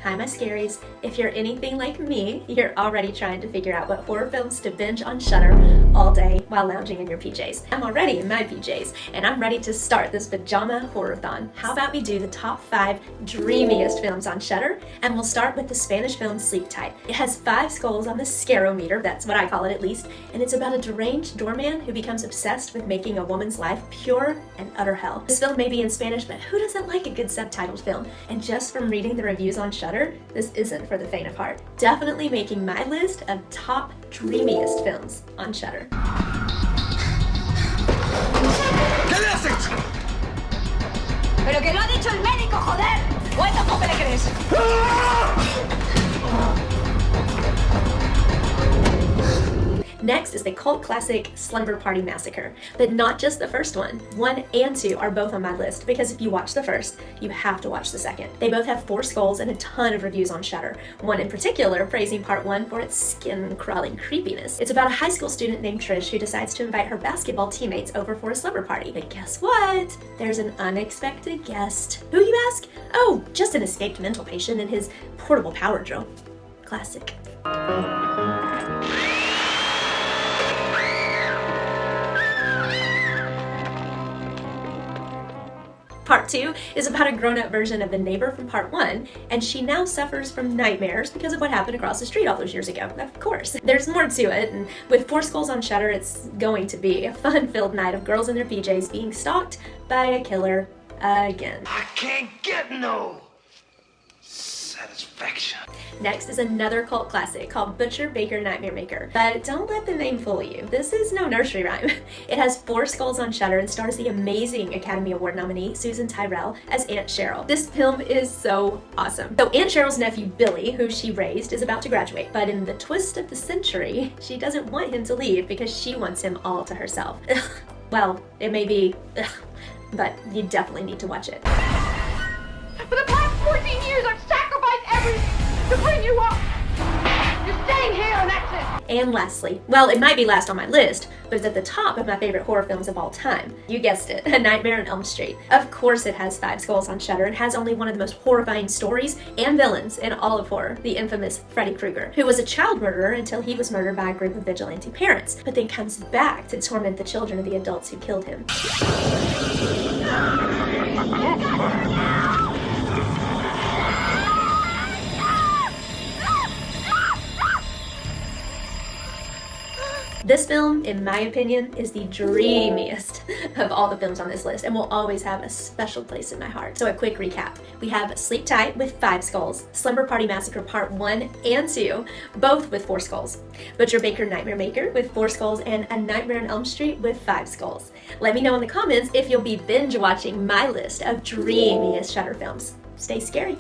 Hi, my scaries. If you're anything like me, you're already trying to figure out what horror films to binge on Shudder all day while lounging in your PJs. I'm already in my PJs, and I'm ready to start this pajama horror-thon. How about we do the top 5 dreamiest films on Shudder, and we'll start with the Spanish film Sleep Tight. It has 5 skulls on the scarometer, that's what I call it at least, and it's about a deranged doorman who becomes obsessed with making a woman's life pure and utter hell. This film may be in Spanish, but who doesn't like a good subtitled film? And just from reading the reviews on Shudder, this isn't for the faint of heart. Definitely making my list of top dreamiest films on Shudder. ¿Qué le has hecho? ¡Pero que lo ha dicho el médico, joder! ¿O él tampoco le crees? Next is the cult classic Slumber Party Massacre, but not just the first one. 1 and 2 are both on my list because if you watch the first, you have to watch the second. They both have 4 skulls and a ton of reviews on Shudder, one in particular praising part 1 for its skin-crawling creepiness. It's about a high school student named Trish who decides to invite her basketball teammates over for a slumber party. But guess what? There's an unexpected guest. Who, you ask? Oh, just an escaped mental patient in his portable power drill. Classic. Part 2 is about a grown-up version of the neighbor from part 1, and she now suffers from nightmares because of what happened across the street all those years ago. Of course. There's more to it, and with 4 skulls on Shudder, it's going to be a fun-filled night of girls in their PJs being stalked by a killer again. I can't get no satisfaction. Next is another cult classic called Butcher, Baker, Nightmare Maker. But don't let the name fool you. This is no nursery rhyme. It has 4 skulls on Shudder and stars the amazing Academy Award nominee Susan Tyrrell as Aunt Cheryl. This film is so awesome. So Aunt Cheryl's nephew Billy, who she raised, is about to graduate, but in the twist of the century, she doesn't want him to leave because she wants him all to herself. Well, it may be, but you definitely need to watch it. For the past 14 years, I've sacrificed everything to bring you up. You're staying here, and that's it. And lastly, well, it might be last on my list, but it's at the top of my favorite horror films of all time. You guessed it, A Nightmare on Elm Street. Of course it has 5 skulls on Shudder and has only one of the most horrifying stories and villains in all of horror, the infamous Freddy Krueger, who was a child murderer until he was murdered by a group of vigilante parents, but then comes back to torment the children of the adults who killed him. This film, in my opinion, is the dreamiest of all the films on this list and will always have a special place in my heart. So a quick recap. We have Sleep Tight with 5 skulls, Slumber Party Massacre Part 1 and 2, both with 4 skulls, Butcher, Baker, Nightmare Maker with 4 skulls, and A Nightmare on Elm Street with 5 skulls. Let me know in the comments if you'll be binge watching my list of dreamiest Shudder films. Stay scary.